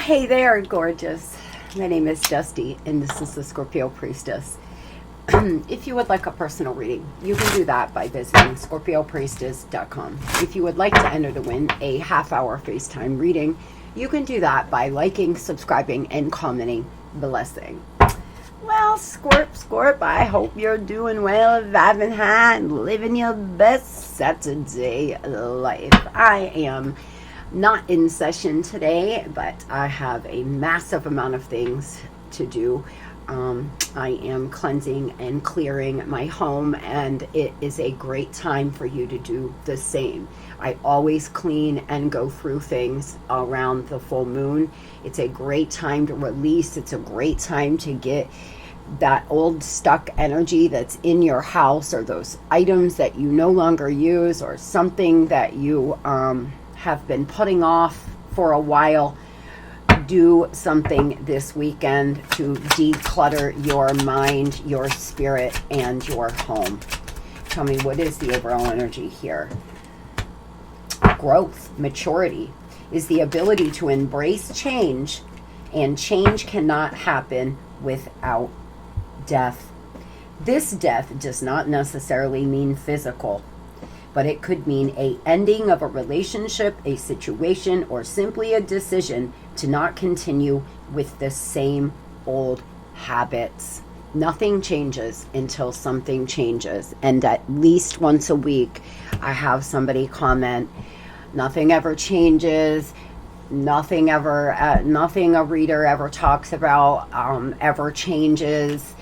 Hey there, gorgeous. My name is Dusty, and this is the Scorpio Priestess. If you would like a personal reading, you can do that by visiting ScorpioPriestess.com. If you would like to enter to win a half-hour FaceTime reading, you can do that by liking, subscribing, and commenting blessing. Well, Scorp, I hope you're doing well, vibing high, and living your best Saturday life. I am not in session today, but I have a massive amount of things to do. I am cleansing and clearing my home, and it is a great time for you to do the same. I always clean and go through things around the full moon. It's a great time to release. It's a great time to get that old stuck energy that's in your house, or those items that you no longer use, or something that you have been putting off for a while. Do something this weekend to declutter your mind, your spirit, and your home. Tell me, what is the overall energy here? Growth, maturity, is the ability to embrace change, and change cannot happen without death. This death does not necessarily mean physical, but it could mean a ending of a relationship, a situation, or simply a decision to not continue with the same old habits. Nothing changes until something changes. And at least once a week, I have somebody comment, nothing ever changes, nothing a reader ever talks about ever changes.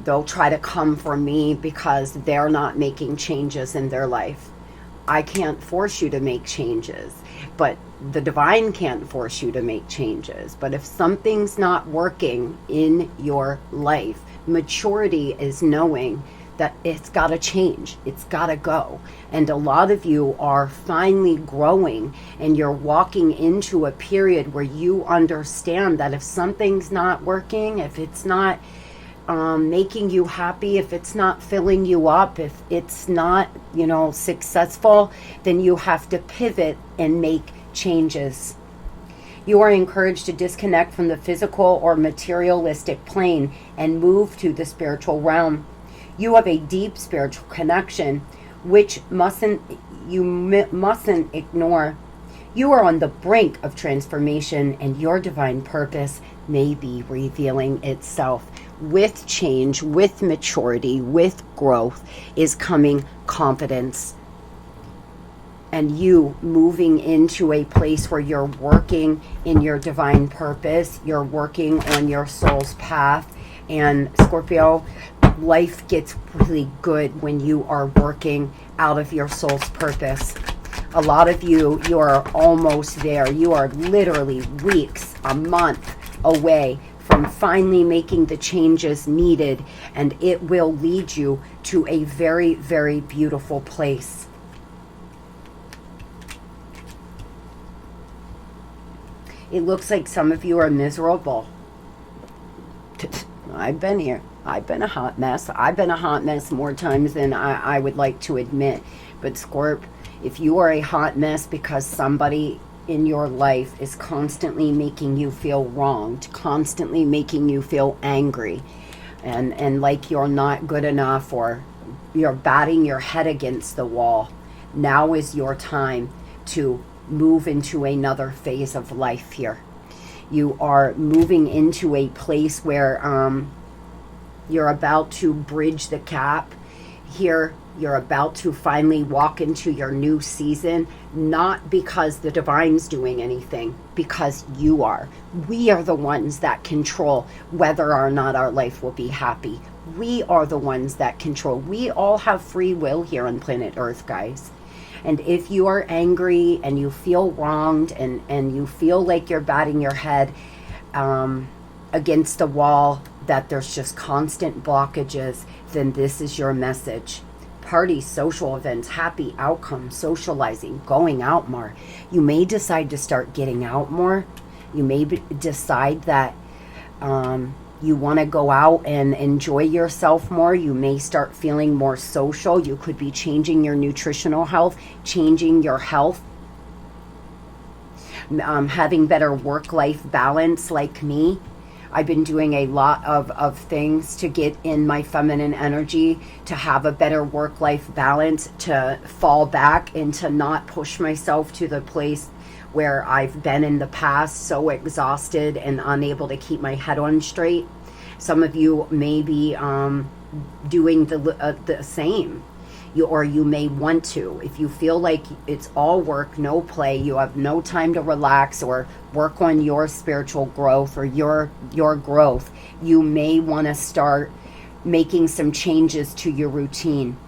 They'll try to come for me because they're not making changes in their life. I can't force you to make changes, but the divine can't force you to make changes. But if something's not working in your life, maturity is knowing that it's got to change. It's got to go. And a lot of you are finally growing, and you're walking into a period where you understand that if something's not working, if it's not making you happy, if it's not filling you up, if it's not, successful, then you have to pivot and make changes. You are encouraged to disconnect from the physical or materialistic plane and move to the spiritual realm. You have a deep spiritual connection, which you mustn't ignore. You are on the brink of transformation, and your divine purpose may be revealing itself. With change, with maturity, with growth is coming confidence. And you moving into a place where you're working in your divine purpose, you're working on your soul's path. And Scorpio, life gets really good when you are working out of your soul's purpose. A lot of you are almost there. You are literally weeks, a month away from finally making the changes needed, and it will lead you to a very, very beautiful place. It looks like some of you are miserable. I've been here. I've been a hot mess. I've been a hot mess more times than I would like to admit. But Scorp, if you are a hot mess because somebody in your life is constantly making you feel wronged, constantly making you feel angry, and like you're not good enough, or you're batting your head against the wall, now is your time to move into another phase of life here. You are moving into a place where you're about to bridge the gap here. You're about to finally walk into your new season, not because the divine's doing anything, because you are. We are the ones that control whether or not our life will be happy. We are the ones that control. We all have free will here on planet Earth, guys. And if you are angry and you feel wronged, and you feel like you're batting your head against the wall, that there's just constant blockages, then this is your message. Parties, social events, happy outcomes, socializing, going out more. You may decide to start getting out more. You may decide that you want to go out and enjoy yourself more. You may start feeling more social. You could be changing your nutritional health, changing your health. having better work-life balance like me. I've been doing a lot of things to get in my feminine energy, to have a better work-life balance, to fall back and to not push myself to the place where I've been in the past, so exhausted and unable to keep my head on straight. Some of you may be doing the same. You may want to. If you feel like it's all work, no play, you have no time to relax or work on your spiritual growth or your growth, you may want to start making some changes to your routine.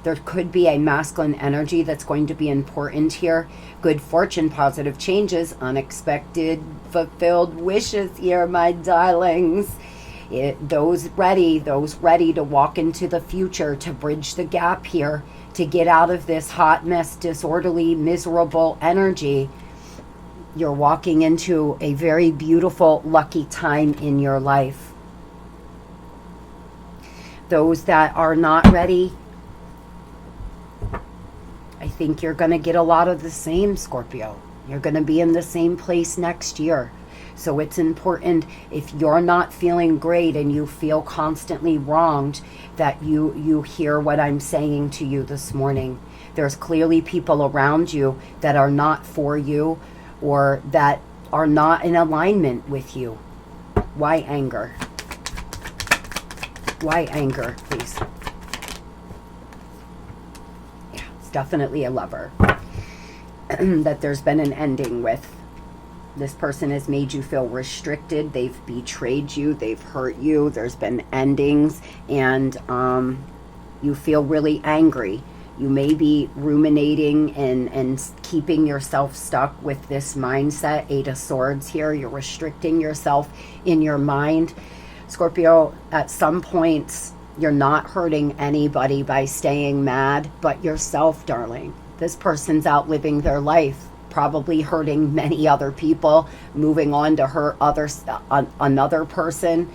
There could be a masculine energy that's going to be important here. Good fortune, positive changes, unexpected fulfilled wishes here, my darlings. Those ready to walk into the future, to bridge the gap here, to get out of this hot mess, disorderly, miserable energy. You're walking into a very beautiful, lucky time in your life. Those that are not ready, I think you're going to get a lot of the same, Scorpio. You're going to be in the same place next year. So it's important, if you're not feeling great and you feel constantly wronged, that you hear what I'm saying to you this morning. There's clearly people around you that are not for you or that are not in alignment with you. Why anger? Why anger, please? Yeah, it's definitely a lover that there's been an ending with. This person has made you feel restricted. They've betrayed you. They've hurt you. There's been endings, and you feel really angry. You may be ruminating and keeping yourself stuck with this mindset. 8 of Swords here. You're restricting yourself in your mind. Scorpio, at some points, you're not hurting anybody by staying mad, but yourself, darling. This person's outliving their life, probably hurting many other people, moving on to hurt another person,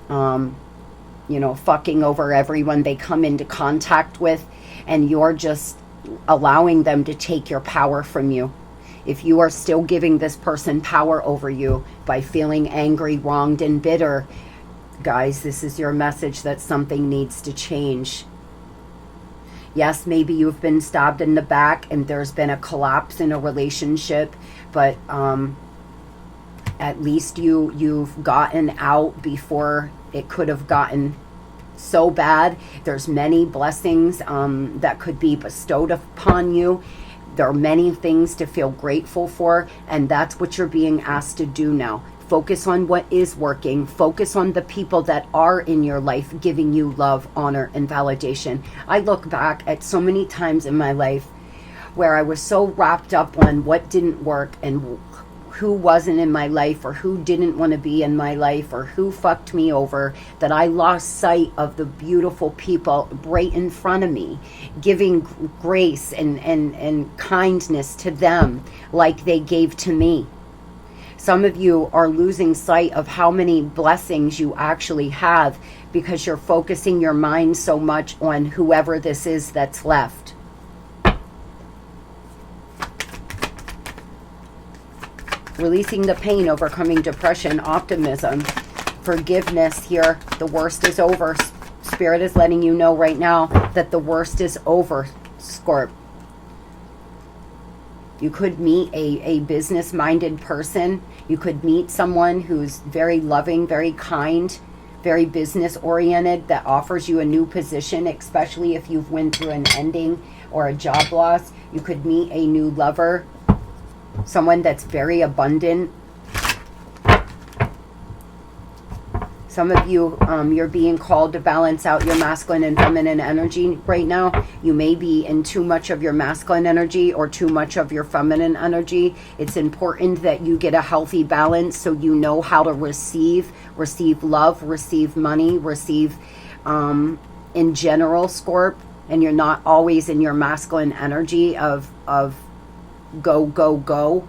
fucking over everyone they come into contact with, and you're just allowing them to take your power from you. If you are still giving this person power over you by feeling angry, wronged, and bitter, guys, this is your message that something needs to change. Yes, maybe you've been stabbed in the back and there's been a collapse in a relationship, but at least you've gotten out before it could have gotten so bad. There's many blessings that could be bestowed upon you. There are many things to feel grateful for, and that's what you're being asked to do now. Focus on what is working. Focus on the people that are in your life giving you love, honor, and validation. I look back at so many times in my life where I was so wrapped up on what didn't work and who wasn't in my life or who didn't want to be in my life or who fucked me over, that I lost sight of the beautiful people right in front of me, giving grace and kindness to them like they gave to me. Some of you are losing sight of how many blessings you actually have because you're focusing your mind so much on whoever this is that's left. Releasing the pain, overcoming depression, optimism, forgiveness here. The worst is over. Spirit is letting you know right now that the worst is over, Scorp. You could meet a business-minded person. You could meet someone who's very loving, very kind, very business-oriented, that offers you a new position, especially if you've went through an ending or a job loss. You could meet a new lover, someone that's very abundant. Some of you, you're being called to balance out your masculine and feminine energy right now. You may be in too much of your masculine energy or too much of your feminine energy. It's important that you get a healthy balance so you know how to receive love, receive money, receive in general, Scorp, and you're not always in your masculine energy of go, go, go.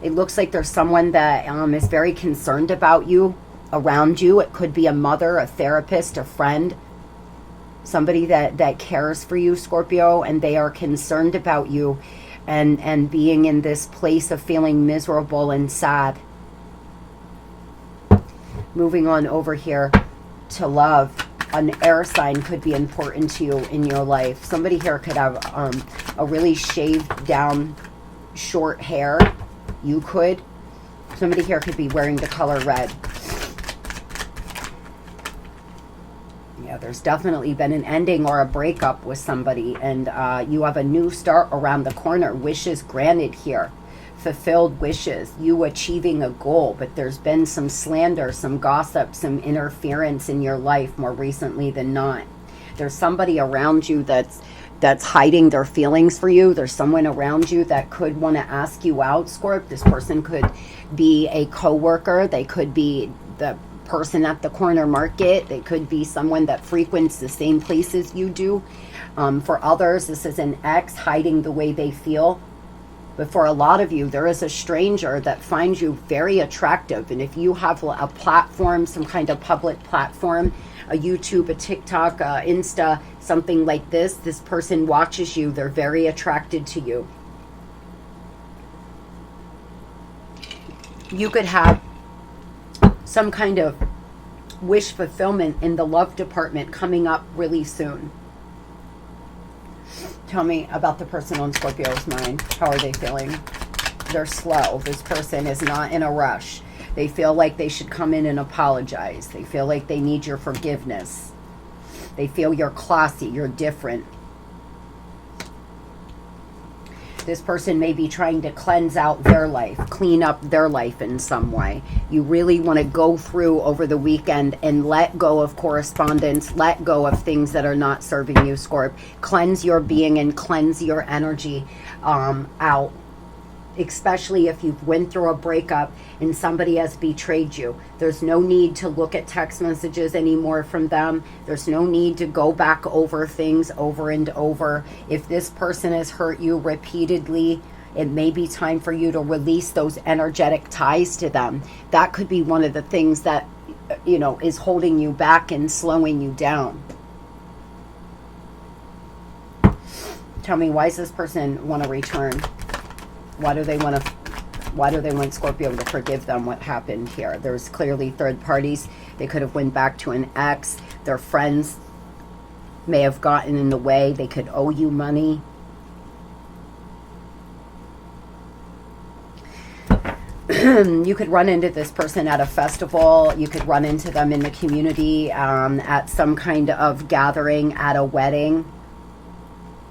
It looks like there's someone that is very concerned about you, around you. It could be a mother, a therapist, a friend, somebody that cares for you, Scorpio, and they are concerned about you. and being in this place of feeling miserable and sad. Moving on over here to love. An air sign could be important to you in your life. Somebody here could have a really shaved down short hair. You could. Somebody here could be wearing the color red. Yeah, there's definitely been an ending or a breakup with somebody, and you have a new start around the corner. Wishes granted here. Fulfilled wishes, you achieving a goal, but there's been some slander, some gossip, some interference in your life more recently than not. There's somebody around you that's hiding their feelings for you. There's someone around you that could want to ask you out, Scorp. This person could be a coworker. They could be the person at the corner market. They could be someone that frequents the same places you do. For others, this is an ex hiding the way they feel. But for a lot of you, there is a stranger that finds you very attractive. And if you have a platform, some kind of public platform, a YouTube, a TikTok, Insta, something like this person watches you. They're very attracted to you. You could have some kind of wish fulfillment in the love department coming up really soon. Tell me about the person on Scorpio's mind. How are they feeling? They're slow. This person is not in a rush. They feel like they should come in and apologize. They feel like they need your forgiveness. They feel you're classy, you're different. This person may be trying to cleanse out their life, clean up their life in some way. You really want to go through over the weekend and let go of correspondence, let go of things that are not serving you, Scorp. Cleanse your being and cleanse your energy out. Especially if you've went through a breakup and somebody has betrayed you. There's no need to look at text messages anymore from them. There's no need to go back over things over and over. If this person has hurt you repeatedly, it may be time for you to release those energetic ties to them. That could be one of the things that, you know, is holding you back and slowing you down. Tell me, why does this person want to return? Why do they want Scorpio to forgive them? What happened here? There's clearly third parties. They could have went back to an ex. Their friends may have gotten in the way. They could owe you money. You could run into this person at a festival. You could run into them in the community, at some kind of gathering, at a wedding.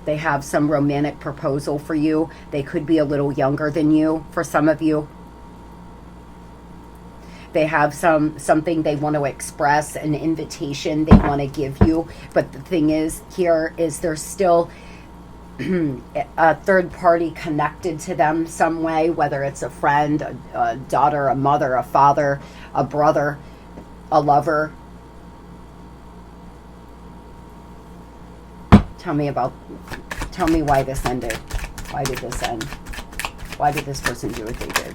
They have some romantic proposal for you. They could be a little younger than you for some of you. They have something they want to express, an invitation they want to give you. But the thing is, here is there's still a third party connected to them some way, whether it's a friend, a daughter, a mother, a father, a brother, a lover. Tell me why this ended. Why did this end? Why did this person do what they did?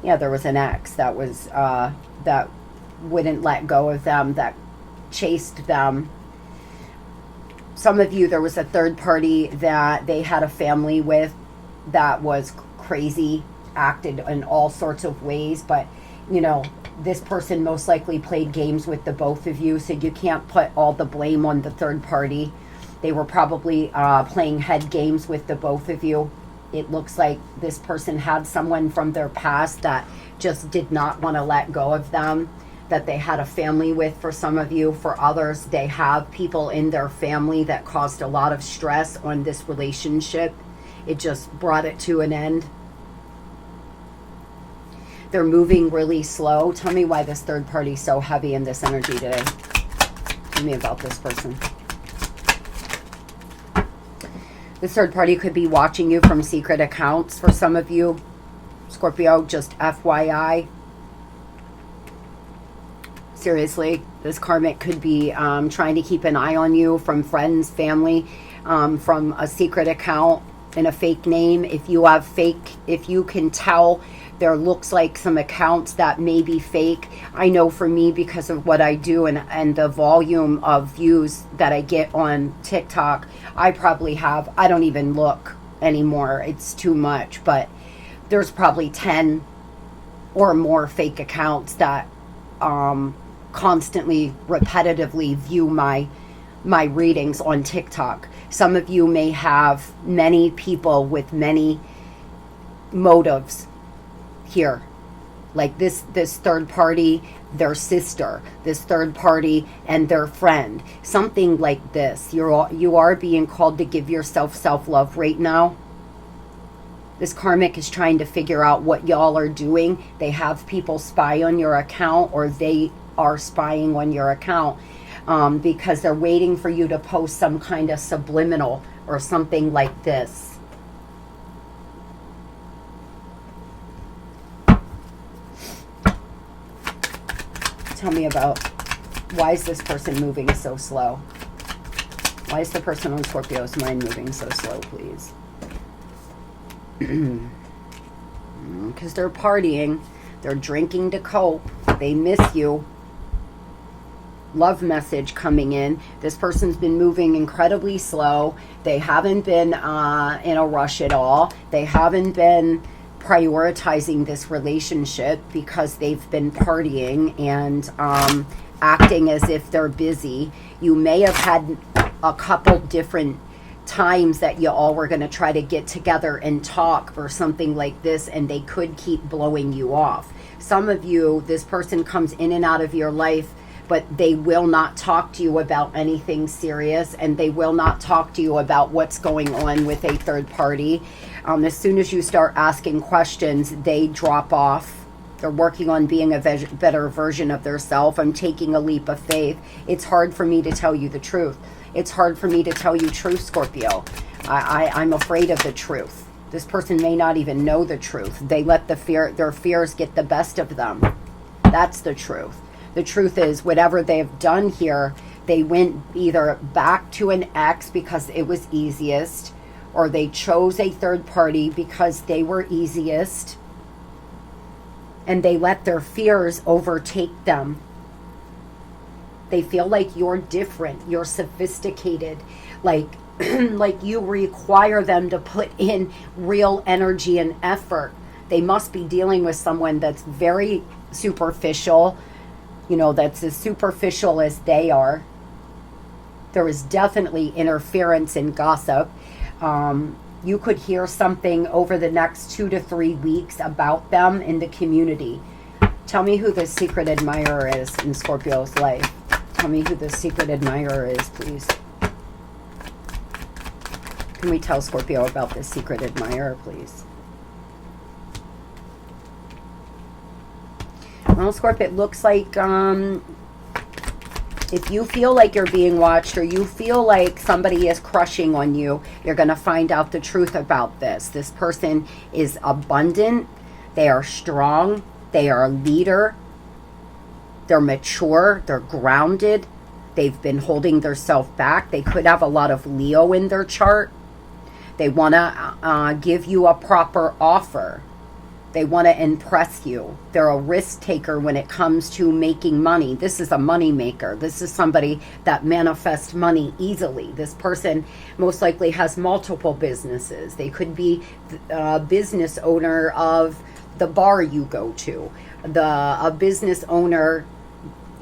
Yeah, there was an ex that was that wouldn't let go of them, that chased them. Some of you, there was a third party that they had a family with that was crazy, acted in all sorts of ways, but you know, this person most likely played games with the both of you, so you can't put all the blame on the third party. They were probably playing head games with the both of you. It looks like this person had someone from their past that just did not want to let go of them, that they had a family with for some of you. For others, they have people in their family that caused a lot of stress on this relationship. It just brought it to an end. They're moving really slow. Tell me why this third party is so heavy in this energy today. Tell me about this person. This third party could be watching you from secret accounts for some of you. Scorpio, just FYI. Seriously, this karmic could be trying to keep an eye on you from friends, family, from a secret account in a fake name. If you can tell, there looks like some accounts that may be fake. I know for me, because of what I do and the volume of views that I get on TikTok, I probably have, I don't even look anymore. It's too much. But there's probably 10 or more fake accounts that constantly, repetitively view my readings on TikTok. Some of you may have many people with many motives here. Like this third party, their sister, this third party and their friend. Something like this. You are being called to give yourself self-love right now. This karmic is trying to figure out what y'all are doing. They have people spy on your account, or they are spying on your account because they're waiting for you to post some kind of subliminal or something like this. Tell me about, why is this person moving so slow? Why is the person on Scorpio's mind moving so slow, please? Because they're partying. They're drinking to cope. They miss you. Love message coming in. This person's been moving incredibly slow. They haven't been in a rush at all. They haven't been prioritizing this relationship because they've been partying and acting as if they're busy. You may have had a couple different times that you all were going to try to get together and talk or something like this, and they could keep blowing you off. Some of you, this person comes in and out of your life, but they will not talk to you about anything serious, and they will not talk to you about what's going on with a third party. As soon as you start asking questions, they drop off. They're working on being a better version of themselves. I'm taking a leap of faith. It's hard for me to tell you the truth. It's hard for me to tell you truth, Scorpio. I'm afraid of the truth. This person may not even know the truth. They let their fears get the best of them. That's the truth. The truth is, whatever they've done here, they went either back to an ex because it was easiest, or they chose a third party because they were easiest, and they let their fears overtake them. They feel like you're different, you're sophisticated, like like you require them to put in real energy and effort. They must be dealing with someone that's very superficial, you know, that's as superficial as they are. There is definitely interference and gossip. You could hear something over the next 2 to 3 weeks about them in the community. Tell me who the secret admirer is in Scorpio's life. Tell me who the secret admirer is, please. Can we tell Scorpio about this secret admirer, please? Well, Scorpio, it looks like if you feel like you're being watched, or you feel like somebody is crushing on you, you're going to find out the truth about this. This person is abundant. They are strong. They are a leader. They're mature. They're grounded. They've been holding themselves back. They could have a lot of Leo in their chart. They want to give you a proper offer. They want to impress you. They're a risk taker when it comes to making money. This is a money maker. This is somebody that manifests money easily. This person most likely has multiple businesses. They could be a business owner of the bar you go to, a business owner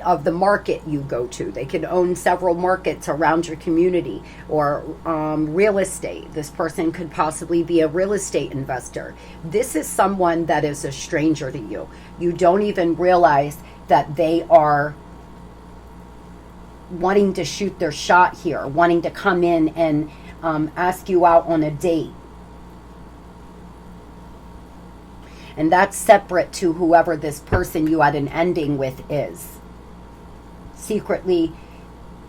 of the market you go to. They could own several markets around your community, or real estate. This person could possibly be a real estate investor. This is someone that is a stranger to you. You don't even realize that they are wanting to shoot their shot here, wanting to come in and ask you out on a date. And that's separate to whoever this person you had an ending with is. Secretly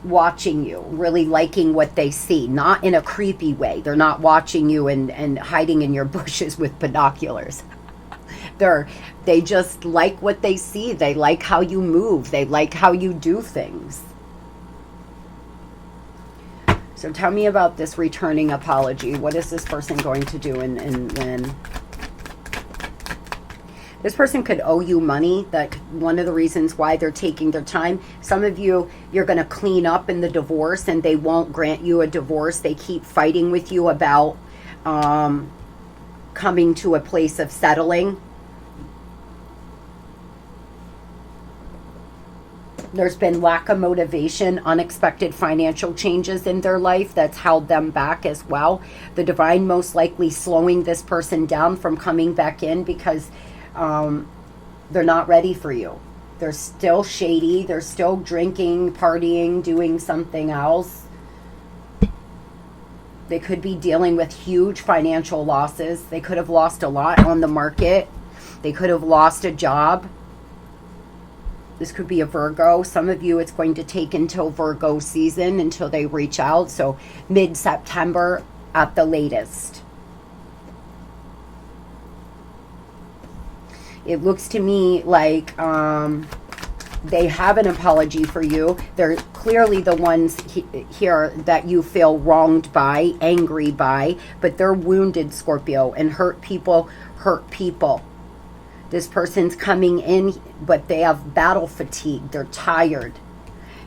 watching you, really liking what they see, not in a creepy way. They're not watching you and hiding in your bushes with binoculars. They just like what they see. They like how you move. They like how you do things. So tell me about this returning apology. What is this person going to do and when? This person could owe you money. That one of the reasons why they're taking their time. Some of you, you're going to clean up in the divorce and they won't grant you a divorce. They keep fighting with you about coming to a place of settling. There's been lack of motivation, unexpected financial changes in their life that's held them back as well. The divine most likely slowing this person down from coming back in because they're not ready for you. They're still shady. They're still drinking, partying, doing something else. They could be dealing with huge financial losses. They could have lost a lot on the market. They could have lost a job. This could be a Virgo. Some of you, it's going to take until Virgo season until they reach out. So mid-September at the latest. It looks to me like they have an apology for you. They're clearly the ones here that you feel wronged by, angry by, but they're wounded, Scorpio, and hurt people hurt people. This person's coming in, but they have battle fatigue. They're tired.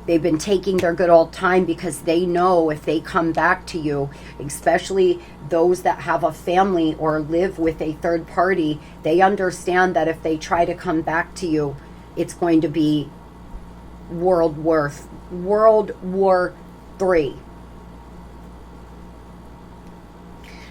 They've been taking their good old time because they know if they come back to you, especially those that have a family or live with a third party, they understand that if they try to come back to you, it's going to be World War III.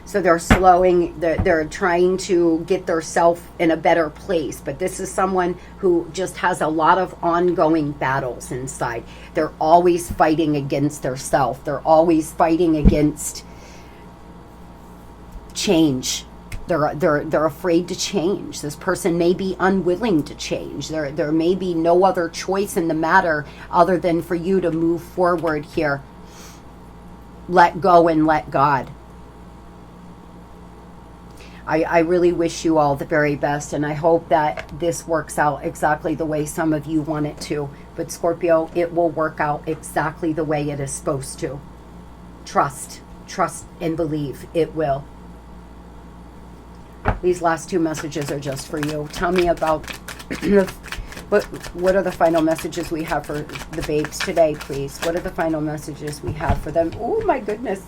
So they're slowing, they're trying to get themselves in a better place. But this is someone who just has a lot of ongoing battles inside. They're always fighting against their self. They're always fighting against change. They're afraid to change. This person may be unwilling to change. There may be no other choice in the matter other than for you to move forward here. Let go and let God. I really wish you all the very best, and I hope that this works out exactly the way some of you want it to. But Scorpio, it will work out exactly the way it is supposed to. Trust and believe it will. These last two messages are just for you. Tell me about what are the final messages we have for the babes today, please? What are the final messages we have for them? Oh my goodness.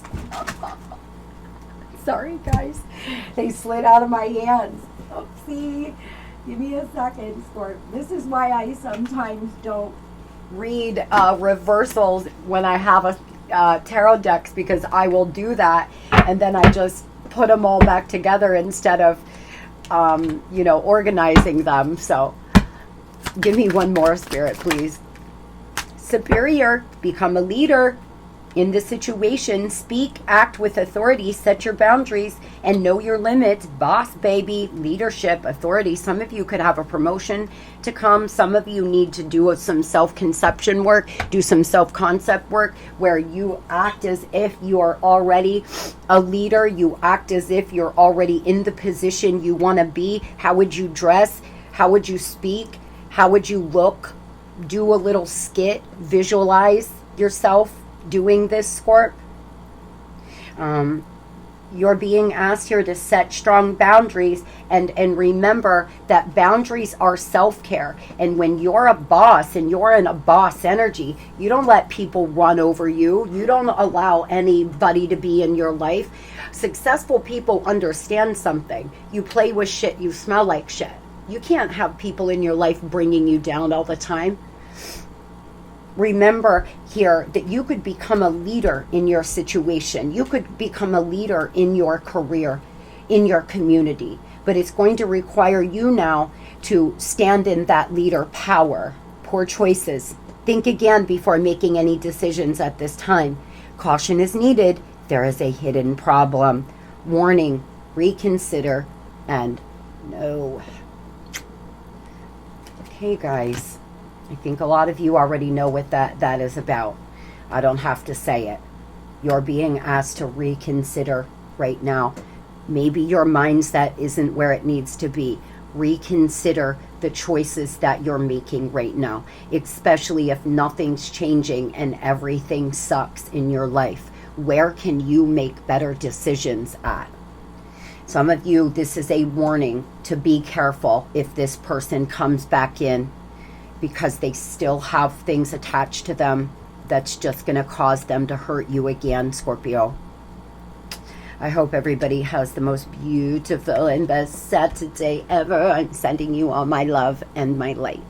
Sorry, guys. They slid out of my hands. Oopsie. Give me a second, Scorp. This is why I sometimes don't read reversals when I have a tarot decks, because I will do that and then I just put them all back together instead of, organizing them. So give me one more, Spirit, please. Superior. Become a leader. In this situation, speak, act with authority, set your boundaries, and know your limits. Boss, baby, leadership, authority. Some of you could have a promotion to come. Some of you need to do some self-conception work, do some self-concept work where you act as if you are already a leader. You act as if you're already in the position you want to be. How would you dress? How would you speak? How would you look? Do a little skit. Visualize yourself doing this, Scorp. You're being asked here to set strong boundaries, and remember that boundaries are self-care. And when you're a boss and you're in a boss energy, you don't let people run over you. You don't allow anybody to be in your life. Successful people understand something. You play with shit, you smell like shit. You can't have people in your life bringing you down all the time. Remember here that you could become a leader in your situation. You could become a leader in your career, in your community. But it's going to require you now to stand in that leader power. Poor choices. Think again before making any decisions at this time. Caution is needed. There is a hidden problem. Warning, reconsider, and no. Okay, guys. I think a lot of you already know what that is about. I don't have to say it. You're being asked to reconsider right now. Maybe your mindset isn't where it needs to be. Reconsider the choices that you're making right now, especially if nothing's changing and everything sucks in your life. Where can you make better decisions at? Some of you, this is a warning to be careful if this person comes back in, because they still have things attached to them that's just going to cause them to hurt you again, Scorpio. I hope everybody has the most beautiful and best Saturday ever. I'm sending you all my love and my light.